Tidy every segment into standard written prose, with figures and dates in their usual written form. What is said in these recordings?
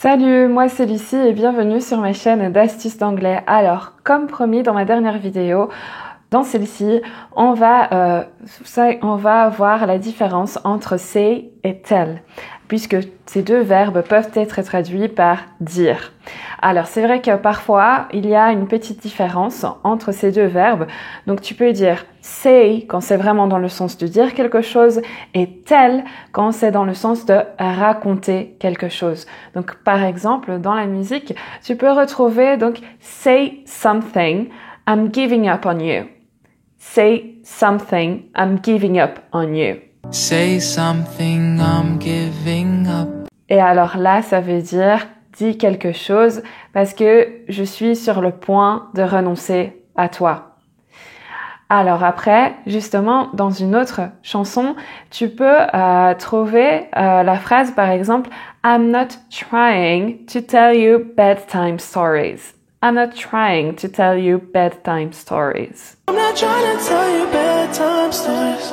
Salut, moi c'est Lucie et bienvenue sur ma chaîne d'astuces d'anglais. Alors, comme promis dans ma dernière vidéo, dans celle-ci, on va voir la différence entre say et tell, puisque ces deux verbes peuvent être traduits par dire. Alors, c'est vrai que parfois, il y a une petite différence entre ces deux verbes. Donc, tu peux dire say quand c'est vraiment dans le sens de dire quelque chose et tell quand c'est dans le sens de raconter quelque chose. Donc, par exemple, dans la musique, tu peux retrouver donc say something, I'm giving up on you. Say something, I'm giving up on you. Say something, I'm giving up. Et alors là, ça veut dire dis quelque chose parce que je suis sur le point de renoncer à toi. Alors après, justement, dans une autre chanson, tu peux trouver la phrase par exemple I'm not trying to tell you bedtime stories. I'm not trying to tell you bedtime stories. I'm not trying to tell you bedtime stories.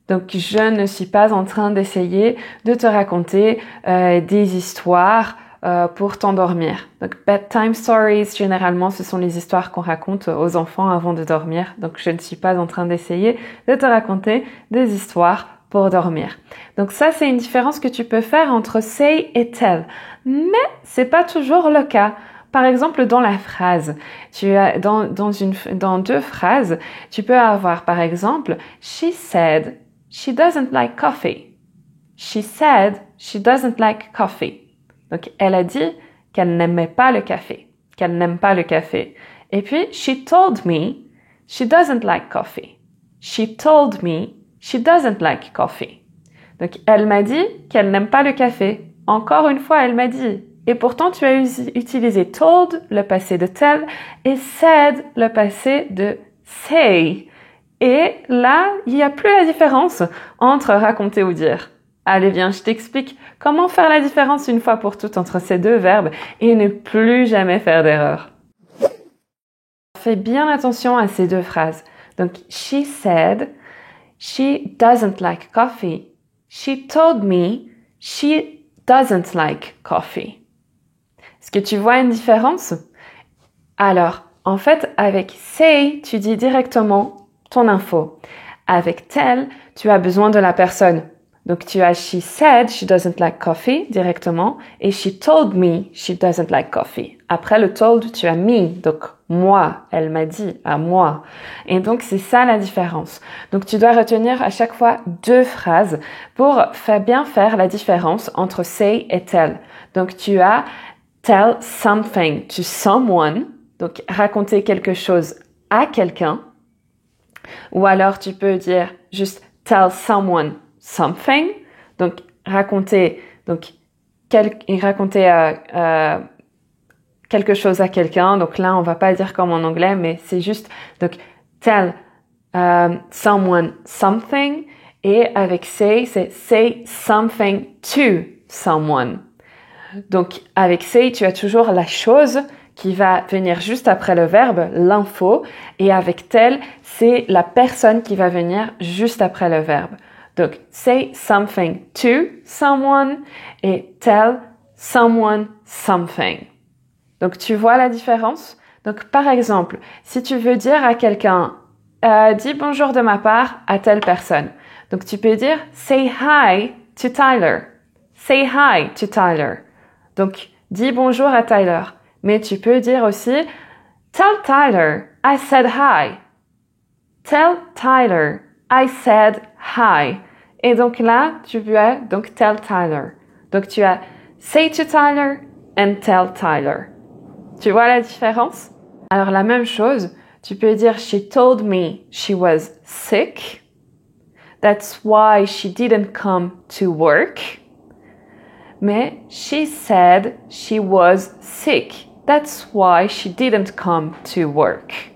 Donc, je ne suis pas en train d'essayer de te raconter des histoires pour t'endormir. Donc, bedtime stories, généralement, ce sont les histoires qu'on raconte aux enfants avant de dormir. Donc, je ne suis pas en train d'essayer de te raconter des histoires pour dormir. Donc, ça, c'est une différence que tu peux faire entre say et tell. Mais c'est pas toujours le cas. Par exemple, dans la phrase, tu as dans deux phrases, tu peux avoir par exemple she said she doesn't like coffee. She said she doesn't like coffee. Donc elle a dit qu'elle n'aimait pas le café, qu'elle n'aime pas le café. Et puis she told me she doesn't like coffee. She told me she doesn't like coffee. Donc elle m'a dit qu'elle n'aime pas le café. Encore une fois, elle m'a dit. Et pourtant, tu as utilisé told, le passé de tell, et said, le passé de say. Et là, il n'y a plus la différence entre raconter ou dire. Allez, viens, je t'explique comment faire la différence une fois pour toutes entre ces deux verbes et ne plus jamais faire d'erreur. Fais bien attention à ces deux phrases. Donc, she said, she doesn't like coffee. She told me, she doesn't like coffee. Est-ce que tu vois une différence? Alors, en fait, avec say, tu dis directement ton info. Avec tell, tu as besoin de la personne. Donc, tu as she said she doesn't like coffee directement et she told me she doesn't like coffee. Après le told, tu as me, donc moi, elle m'a dit à moi. Et donc, c'est ça la différence. Donc, tu dois retenir à chaque fois deux phrases pour bien faire la différence entre say et tell. Donc, tu as tell something to someone, donc raconter quelque chose à quelqu'un. Ou alors tu peux dire juste tell someone something, donc raconter quelque chose à quelqu'un. Donc là, on va pas dire comme en anglais, mais c'est juste donc tell someone something. Et avec say, c'est say something to someone. Donc, avec say, tu as toujours la chose qui va venir juste après le verbe, l'info. Et avec tell, c'est la personne qui va venir juste après le verbe. Donc, say something to someone et tell someone something. Donc, tu vois la différence? Donc, par exemple, si tu veux dire à quelqu'un, dis bonjour de ma part à telle personne. Donc, tu peux dire say hi to Tyler. Say hi to Tyler. Donc, dis bonjour à Tyler. Mais tu peux dire aussi, tell Tyler, I said hi. Tell Tyler, I said hi. Et donc là, tu peux donc tell Tyler. Donc tu as say to Tyler and tell Tyler. Tu vois la différence? Alors la même chose, tu peux dire she told me she was sick. That's why she didn't come to work. Mais she said she was sick. That's why she didn't come to work.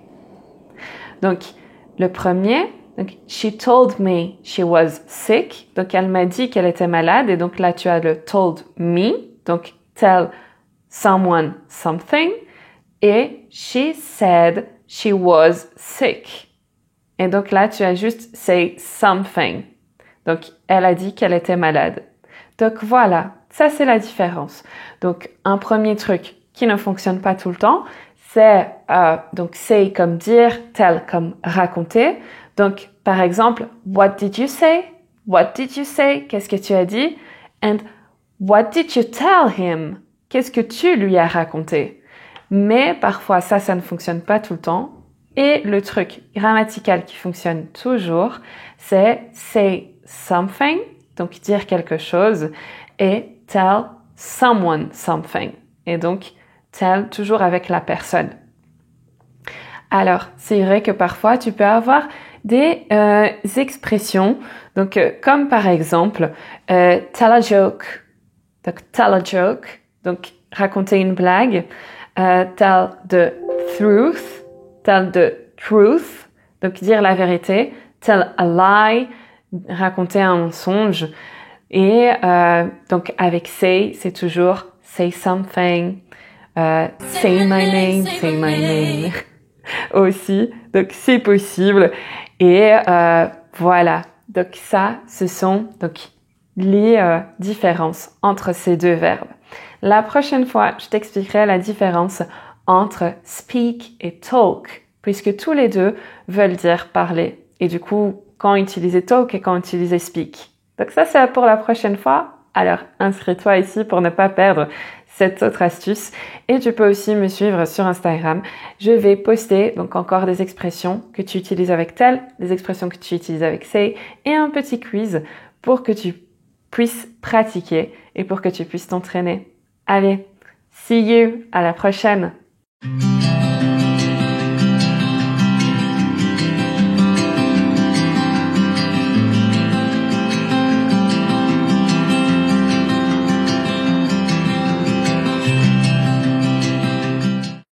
Donc, le premier, donc, she told me she was sick. Donc, elle m'a dit qu'elle était malade. Et donc, là, tu as le told me. Donc, tell someone something. Et she said she was sick. Et donc, là, tu as juste say something. Donc, elle a dit qu'elle était malade. Donc, voilà. Ça, c'est la différence. Donc, un premier truc qui ne fonctionne pas tout le temps, c'est donc say comme dire, tell comme raconter. Donc, par exemple, what did you say? What did you say? Qu'est-ce que tu as dit? And what did you tell him? Qu'est-ce que tu lui as raconté? Mais parfois, ça ne fonctionne pas tout le temps. Et le truc grammatical qui fonctionne toujours, c'est say something, donc dire quelque chose, et tell someone something. Et donc, tell toujours avec la personne. Alors, c'est vrai que parfois, tu peux avoir des expressions, donc comme par exemple, tell a joke. Donc, tell a joke, donc raconter une blague. Tell the truth, donc dire la vérité. Tell a lie, raconter un mensonge. Et donc avec say, c'est toujours say something, say my name aussi. Donc c'est possible. Et voilà. Donc ça, ce sont donc les différences entre ces deux verbes. La prochaine fois, je t'expliquerai la différence entre speak et talk, puisque tous les deux veulent dire parler. Et du coup, quand utiliser talk et quand utiliser speak. Donc ça, c'est pour la prochaine fois. Alors, inscris-toi ici pour ne pas perdre cette autre astuce. Et tu peux aussi me suivre sur Instagram. Je vais poster donc encore des expressions que tu utilises avec tell, des expressions que tu utilises avec say et un petit quiz pour que tu puisses pratiquer et pour que tu puisses t'entraîner. Allez, see you, à la prochaine!